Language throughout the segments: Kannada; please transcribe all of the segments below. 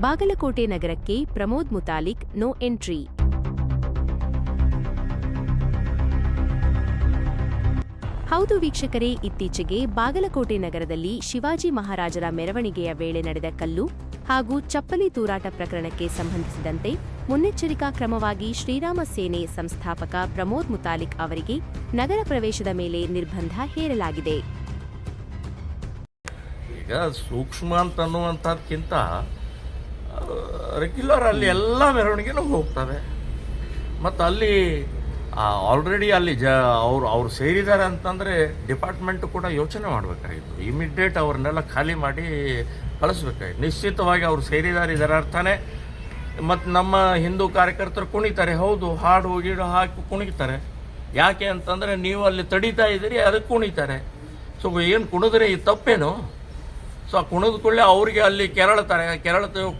ಬಾಗಲಕೋಟೆ ನಗರಕ್ಕೆ ಪ್ರಮೋದ್ ಮುತಾಲಿಕ್ ನೋ ಎಂಟ್ರಿ. ಹೌದು ವೀಕ್ಷಕರೇ, ಇತ್ತೀಚೆಗೆ ಬಾಗಲಕೋಟೆ ನಗರದಲ್ಲಿ ಶಿವಾಜಿ ಮಹಾರಾಜರ ಮೆರವಣಿಗೆಯ ವೇಳೆ ನಡೆದ ಕಲ್ಲು ಹಾಗೂ ಚಪ್ಪಲಿ ತೂರಾಟ ಪ್ರಕರಣಕ್ಕೆ ಸಂಬಂಧಿಸಿದಂತೆ ಮುನ್ನೆಚ್ಚರಿಕಾ ಕ್ರಮವಾಗಿ ಶ್ರೀರಾಮ ಸೇನೆ ಸಂಸ್ಥಾಪಕ ಪ್ರಮೋದ್ ಮುತಾಲಿಕ್ ಅವರಿಗೆ ನಗರ ಪ್ರವೇಶದ ಮೇಲೆ ನಿರ್ಬಂಧ ಹೇರಲಾಗಿದೆ. ಈಗ ಸೂಕ್ಷ್ಮ ಅಂತ ಅನ್ನುವಂಥದ್ಕಿಂತ ರೆಗ್ಯುಲರ್ ಅಲ್ಲಿ ಎಲ್ಲ ಮೆರವಣಿಗೆನೂ ಹೋಗ್ತವೆ. ಮತ್ತು ಅಲ್ಲಿ ಆಲ್ರೆಡಿ ಅಲ್ಲಿ ಅವ್ರು ಸೇರಿದ್ದಾರೆ ಅಂತಂದರೆ ಡಿಪಾರ್ಟ್ಮೆಂಟು ಕೂಡ ಯೋಚನೆ ಮಾಡಬೇಕಾಗಿತ್ತು. ಇಮಿಡಿಯೇಟ್ ಅವ್ರನ್ನೆಲ್ಲ ಖಾಲಿ ಮಾಡಿ ಕಳಿಸ್ಬೇಕಾಗಿತ್ತು. ನಿಶ್ಚಿತವಾಗಿ ಅವ್ರು ಸೇರಿದ್ದಾರೆ ಇದರ ಅರ್ಥನೇ. ಮತ್ತು ನಮ್ಮ ಹಿಂದೂ ಕಾರ್ಯಕರ್ತರು ಕುಣಿತಾರೆ, ಹೌದು, ಹಾಡು ಗೀಡು ಹಾಕಿ ಕುಣಿತಾರೆ. ಯಾಕೆ ಅಂತಂದರೆ ನೀವು ಅಲ್ಲಿ ತಡೀತಾ ಇದ್ದೀರಿ, ಅದಕ್ಕೆ ಕುಣಿತಾರೆ. ಸೊ ಏನು ಕುಣಿದ್ರೆ ಈ ತಪ್ಪೇನು? ಸೊ ಆ ಕುಣಿದ ಕೂಡಲೇ ಅವ್ರಿಗೆ ಅಲ್ಲಿ ಕೆರಳ್ತಾರೆ.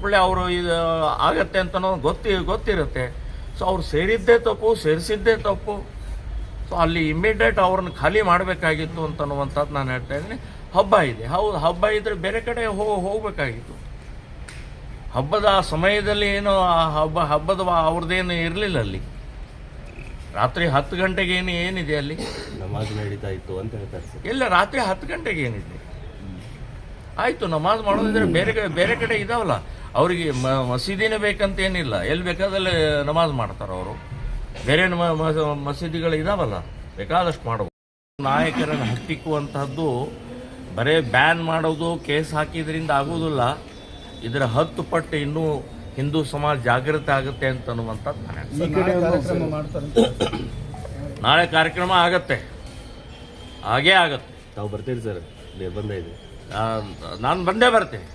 ಕೂಡಲೇ ಅವರು ಇದು ಆಗತ್ತೆ ಅಂತನೋ ಗೊತ್ತಿರುತ್ತೆ. ಸೊ ಅವ್ರು ಸೇರಿದ್ದೇ ತಪ್ಪು, ಸೇರಿಸಿದ್ದೇ ತಪ್ಪು. ಸೊ ಅಲ್ಲಿ ಇಮ್ಮಿಡಿಯೇಟ್ ಅವ್ರನ್ನ ಖಾಲಿ ಮಾಡಬೇಕಾಗಿತ್ತು ಅಂತನ್ನುವಂಥದ್ದು ನಾನು ಹೇಳ್ತಾ ಇದ್ದೀನಿ. ಹಬ್ಬ ಇದೆ, ಹೌದು, ಹಬ್ಬ ಇದ್ದರೆ ಬೇರೆ ಕಡೆ ಹೋಗಬೇಕಾಗಿತ್ತು. ಹಬ್ಬದ ಆ ಸಮಯದಲ್ಲಿ ಏನು ಹಬ್ಬದ ಅವ್ರದ್ದೇನು ಇರಲಿಲ್ಲ. ಅಲ್ಲಿ ರಾತ್ರಿ 10 ಗಂಟೆಗೆ ಏನಿದೆ ಅಲ್ಲಿ ನಮಾಜ್ ನಡೀತಾ ಇತ್ತು ಅಂತ ಹೇಳ್ತಾರೆ ಸರ್. ಇಲ್ಲ, ರಾತ್ರಿ 10 ಗಂಟೆಗೆ ಏನಿದೆ? ಆಯಿತು, ನಮಾಜ್ ಮಾಡೋದಿದ್ರೆ ಬೇರೆ ಕಡೆ ಇದಾವಲ್ಲ. ಅವರಿಗೆ ಮಸೀದಿನೇ ಬೇಕಂತ ಏನಿಲ್ಲ, ಎಲ್ಲಿ ಬೇಕಾದಲ್ಲಿ ನಮಾಜ್ ಮಾಡ್ತಾರೆ ಅವರು. ಬೇರೆ ಮಸೀದಿಗಳು ಇದಾವಲ್ಲ, ಬೇಕಾದಷ್ಟು ಮಾಡಬಹುದು. ನಾಯಕರನ್ನು ಹತ್ತಿಕ್ಕುವಂತಹದ್ದು ಬರೇ ಬ್ಯಾನ್ ಮಾಡೋದು, ಕೇಸ್ ಹಾಕಿದ್ರಿಂದ ಆಗೋದಿಲ್ಲ. ಇದರ 10 ಪಟ್ಟು ಇನ್ನೂ ಹಿಂದೂ ಸಮಾಜ ಜಾಗೃತಿ ಆಗುತ್ತೆ ಅಂತ ಅನ್ನುವಂಥದ್ದು ನಾಳೆ ಕಾರ್ಯಕ್ರಮ ಆಗತ್ತೆ, ಹಾಗೇ ಆಗತ್ತೆ. ತಾವು ಬರ್ತೀರಿ ಸರ್? ನಿರ್ಬಂಧ ಇದೆ. ನಾನು ಬಂದೇ ಬರ್ತೀನಿ.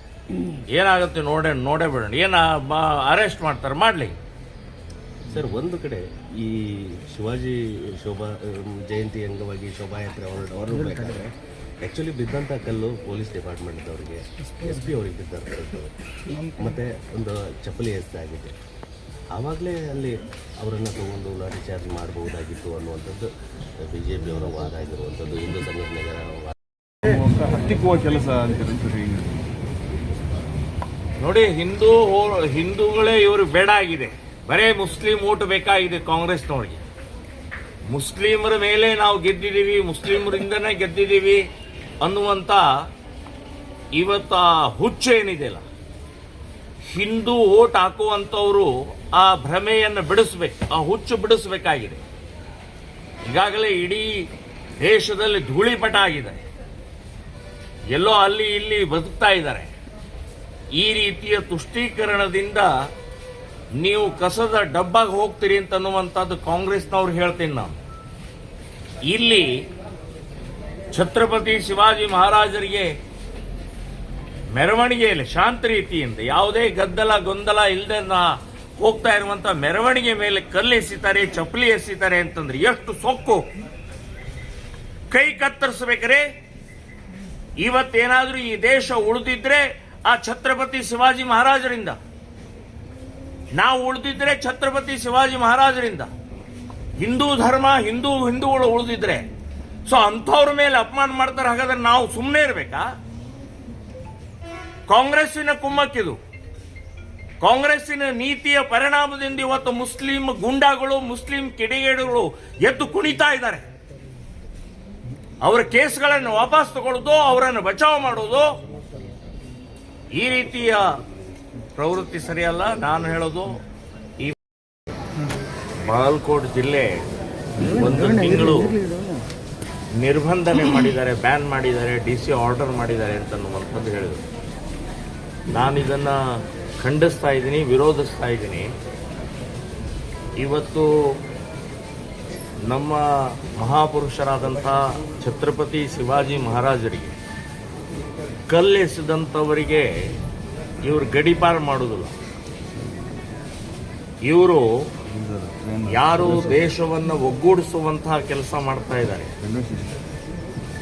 ಏನಾಗುತ್ತೆ ನೋಡೇ ಬಿಡೋಣ. ಏನು ಅರೆಸ್ಟ್ ಮಾಡ್ತಾರೆ, ಮಾಡಲಿ ಸರ್. ಒಂದು ಕಡೆ ಈ ಶಿವಾಜಿ ಜಯಂತಿ ಅಂಗವಾಗಿ ಶೋಭಾಯಾತ್ರೆ ಹೊರಡಬೇಕಾದ್ರೆ ಆ್ಯಕ್ಚುಲಿ ಬಿದ್ದಂಥ ಕಲ್ಲು ಪೊಲೀಸ್ ಡಿಪಾರ್ಟ್ಮೆಂಟ್ ಅವರಿಗೆ, SP ಅವ್ರಿಗೆ ಬಿದ್ದಂಥದ್ದು, ಮತ್ತು ಒಂದು ಚಪ್ಪಲಿ ಆಗಿದೆ. ಆವಾಗಲೇ ಅಲ್ಲಿ ಅವರನ್ನು ತಗೊಂಡು ಲಾಠಿ ಚಾರ್ಜ್ ಮಾಡಬಹುದಾಗಿತ್ತು ಅನ್ನುವಂಥದ್ದು BJP ಅವರ ವಾದ ಆಗಿರುವಂಥದ್ದು, ಹಿಂದೂ ಸಂಘಟನೆಗಳ ಹತ್ತಿಕ್ಕುವ ಕೆಲಸ ಅಂತೀರಿ. ನೋಡಿ, ಹಿಂದೂಗಳೇ ಇವರು ಬೇಡ ಆಗಿದೆ. ಬರೇ ಮುಸ್ಲಿಂ ಓಟ್ ಬೇಕಾಗಿದೆ ಕಾಂಗ್ರೆಸ್ನವ್ರಿಗೆ. ಮುಸ್ಲಿಮರ ಮೇಲೆ ನಾವು ಗೆದ್ದಿದ್ದೀವಿ, ಮುಸ್ಲಿಮರಿಂದನೇ ಗೆದ್ದಿದ್ದೀವಿ ಅನ್ನುವಂಥ ಇವತ್ತು ಹುಚ್ಚು ಏನಿದೆಯಲ್ಲ, ಹಿಂದೂ ಓಟ್ ಹಾಕುವಂಥವರು ಆ ಭ್ರಮೆಯನ್ನು ಬಿಡಿಸ್ಬೇಕು, ಆ ಹುಚ್ಚು ಬಿಡಿಸ್ಬೇಕಾಗಿದೆ. ಈಗಾಗಲೇ ಇಡೀ ದೇಶದಲ್ಲಿ ಧೂಳಿಪಟ ಆಗಿದೆ. ಎಲ್ಲೋ ಅಲ್ಲಿ ಇಲ್ಲಿ ಬದುಕ್ತಾ ಇದ್ದಾರೆ. ಈ ರೀತಿಯ ತುಷ್ಟೀಕರಣದಿಂದ ನೀವು ಕಸದ ಡಬ್ಬಾಗಿ ಹೋಗ್ತೀರಿ ಅಂತ ಅನ್ನುವಂಥದ್ದು ಕಾಂಗ್ರೆಸ್ನವ್ರು ಹೇಳ್ತೀನಿ ನಾನು. ಇಲ್ಲಿ ಛತ್ರಪತಿ ಶಿವಾಜಿ ಮಹಾರಾಜರಿಗೆ ಮೆರವಣಿಗೆಯಲ್ಲಿ ಶಾಂತ ರೀತಿಯಿಂದ ಯಾವುದೇ ಗೊಂದಲ ಇಲ್ಲದೆ ಹೋಗ್ತಾ ಇರುವಂತ ಮೆರವಣಿಗೆ ಮೇಲೆ ಕಲ್ಲು ಎಸಿತಾರೆ, ಚಪ್ಪಲಿ ಎಸಿತಾರೆ ಅಂತಂದ್ರೆ ಎಷ್ಟು ಸೊಕ್ಕು! ಕೈ ಕತ್ತರಿಸಬೇಕ್ರೆ. ಇವತ್ತೇನಾದ್ರೂ ಈ ದೇಶ ಉಳಿದಿದ್ರೆ ಆ ಛತ್ರಪತಿ ಶಿವಾಜಿ ಮಹಾರಾಜರಿಂದ, ನಾವು ಉಳಿದಿದ್ರೆ ಛತ್ರಪತಿ ಶಿವಾಜಿ ಮಹಾರಾಜರಿಂದ, ಹಿಂದೂ ಧರ್ಮ ಹಿಂದೂಗಳು ಉಳಿದಿದ್ರೆ. ಸೊ ಅಂಥವ್ರ ಮೇಲೆ ಅಪಮಾನ ಮಾಡ್ತಾರೆ. ಹಾಗಾದ್ರೆ ನಾವು ಸುಮ್ಮನೆ ಇರಬೇಕಾ? ಕಾಂಗ್ರೆಸ್ಸಿನ ಕುಮ್ಮಕ್ಕಿದು. ಕಾಂಗ್ರೆಸ್ಸಿನ ನೀತಿಯ ಪರಿಣಾಮದಿಂದ ಇವತ್ತು ಮುಸ್ಲಿಂ ಗುಂಡಾಗಳು, ಮುಸ್ಲಿಂ ಕಿಡಿಗೇಡಿಗಳು ಎದ್ದು ಕುಣಿತಾ ಇದ್ದಾರೆ. ಅವರ ಕೇಸ್ಗಳನ್ನು ವಾಪಸ್ ತಗೊಳ್ಳೋದು, ಅವರನ್ನು ಬಚಾವ್ ಮಾಡೋದು, ಈ ರೀತಿಯ ಪ್ರವೃತ್ತಿ ಸರಿಯಲ್ಲ. ನಾನು ಹೇಳೋದು, ಈ ಬಾಗಲಕೋಟೆ ಜಿಲ್ಲೆ ಒಂದು ತಿಂಗಳು ನಿರ್ಬಂಧನೆ ಮಾಡಿದ್ದಾರೆ, ಬ್ಯಾನ್ ಮಾಡಿದ್ದಾರೆ, DC ಆರ್ಡರ್ ಮಾಡಿದ್ದಾರೆ ಅಂತನ್ನುವಂಥದ್ದು ಹೇಳಿದರು. ನಾನು ಇದನ್ನು ಖಂಡಿಸ್ತಾ ಇದ್ದೀನಿ, ವಿರೋಧಿಸ್ತಾ ಇದ್ದೀನಿ. ಇವತ್ತು ನಮ್ಮ ಮಹಾಪುರುಷರಾದಂಥ ಛತ್ರಪತಿ ಶಿವಾಜಿ ಮಹಾರಾಜರಿಗೆ ಕಲ್ಲೆಸೆದಂಥವರಿಗೆ ಇವರು ಗಡಿಪಾರು ಮಾಡುವುದಿಲ್ಲ. ಇವರು ಯಾರು ದೇಶವನ್ನು ಒಗ್ಗೂಡಿಸುವಂತಹ ಕೆಲಸ ಮಾಡ್ತಾ ಇದ್ದಾರೆ,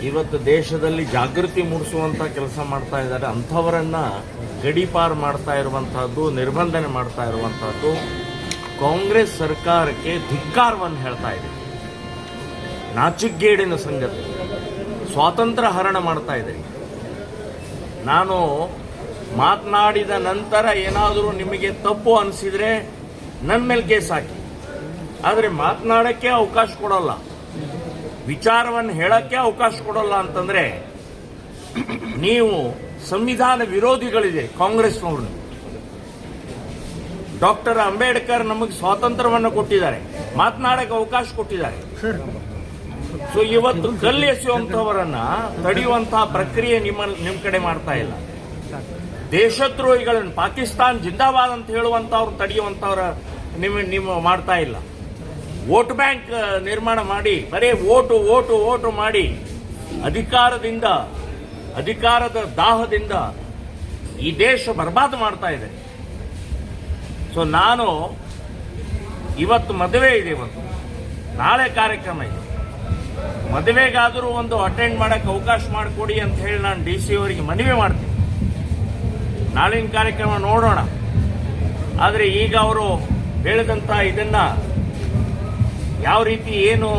ಇವತ್ತು ದೇಶದಲ್ಲಿ ಜಾಗೃತಿ ಮೂಡಿಸುವಂತಹ ಕೆಲಸ ಮಾಡ್ತಾ ಇದ್ದಾರೆ, ಅಂಥವರನ್ನ ಗಡಿಪಾರು ಮಾಡ್ತಾ ಇರುವಂತಹದ್ದು, ನಿರ್ಬಂಧನೆ ಮಾಡ್ತಾ ಇರುವಂತಹದ್ದು ಕಾಂಗ್ರೆಸ್ ಸರ್ಕಾರಕ್ಕೆ ಧಿಕ್ಕಾರವನ್ನು ಹೇಳ್ತಾ ಇದೆ. ನಾಚಿಕೆಗೇಡಿನ ಸಂಗತಿ. ಸ್ವಾತಂತ್ರ್ಯ ಹರಣ ಮಾಡ್ತಾ ಇದೆ. ನಾನು ಮಾತನಾಡಿದ ನಂತರ ಏನಾದರೂ ನಿಮಗೆ ತಪ್ಪು ಅನಿಸಿದ್ರೆ ನನ್ನ ಮೇಲೆ ಕೇಸ್ ಹಾಕಿ. ಆದರೆ ಮಾತನಾಡಕ್ಕೆ ಅವಕಾಶ ಕೊಡಲ್ಲ, ವಿಚಾರವನ್ನು ಹೇಳಕ್ಕೆ ಅವಕಾಶ ಕೊಡಲ್ಲ ಅಂತಂದ್ರೆ ನೀವು ಸಂವಿಧಾನ ವಿರೋಧಿಗಳಿದೆ ಕಾಂಗ್ರೆಸ್ನವ್ರನ್ನ. ಡಾಕ್ಟರ್ ಅಂಬೇಡ್ಕರ್ ನಮಗೆ ಸ್ವಾತಂತ್ರ್ಯವನ್ನು ಕೊಟ್ಟಿದ್ದಾರೆ, ಮಾತನಾಡಕ್ಕೆ ಅವಕಾಶ ಕೊಟ್ಟಿದ್ದಾರೆ. ಸೊ ಇವತ್ತು ಕಲ್ಲು ಎಸೆಯುವಂತವರನ್ನ ತಡೆಯುವಂತಹ ಪ್ರಕ್ರಿಯೆ ನಿಮ್ಮ ಕಡೆ ಮಾಡ್ತಾ ಇಲ್ಲ. ದೇಶದ್ರೋಹಿಗಳನ್ನು ಪಾಕಿಸ್ತಾನ್ ಜಿಂದಾಬಾದ್ ಅಂತ ಹೇಳುವಂತವ್ರು ತಡೆಯುವಂತವ್ರ ನಿಮ್ಮ ಮಾಡ್ತಾ ಇಲ್ಲ. ವೋಟ್ ಬ್ಯಾಂಕ್ ನಿರ್ಮಾಣ ಮಾಡಿ ಬರೀ ಓಟು ಮಾಡಿ ಅಧಿಕಾರದ ದಾಹದಿಂದ ಈ ದೇಶ ಬರ್ಬಾದ್ ಮಾಡ್ತಾ ಇದೆ. ಸೊ ನಾನು ಇವತ್ತು ಮದುವೆ ಇದೆ, ಇವತ್ತು ನಾಳೆ ಕಾರ್ಯಕ್ರಮ ಇದೆ, ಮದುವೆಗಾದರೂ ಒಂದು ಅಟೆಂಡ್ ಮಾಡಕ್ಕೆ ಅವಕಾಶ ಮಾಡಿಕೊಡಿ ಅಂತ ಹೇಳಿ ನಾನು DC ಅವರಿಗೆ ಮನವಿ ಮಾಡ್ತೀನಿ. ನಾಳಿನ ಕಾರ್ಯಕ್ರಮ ನೋಡೋಣ. ಆದರೆ ಈಗ ಅವರು ಹೇಳಿದಂತ ಇದನ್ನ ಯಾವ ರೀತಿ ಏನು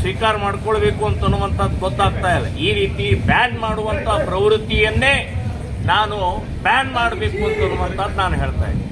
ಸ್ವೀಕಾರ ಮಾಡ್ಕೊಳ್ಬೇಕು ಅಂತ ಅನ್ನುವಂಥದ್ದು ಗೊತ್ತಾಗ್ತಾ ಇಲ್ಲ. ಈ ರೀತಿ ಬ್ಯಾನ್ ಮಾಡುವಂತ ಪ್ರವೃತ್ತಿಯನ್ನೇ ನಾನು ಬ್ಯಾನ್ ಮಾಡಬೇಕು ಅಂತ ಅನ್ನುವಂಥದ್ದು ನಾನು ಹೇಳ್ತಾ ಇದ್ದೀನಿ.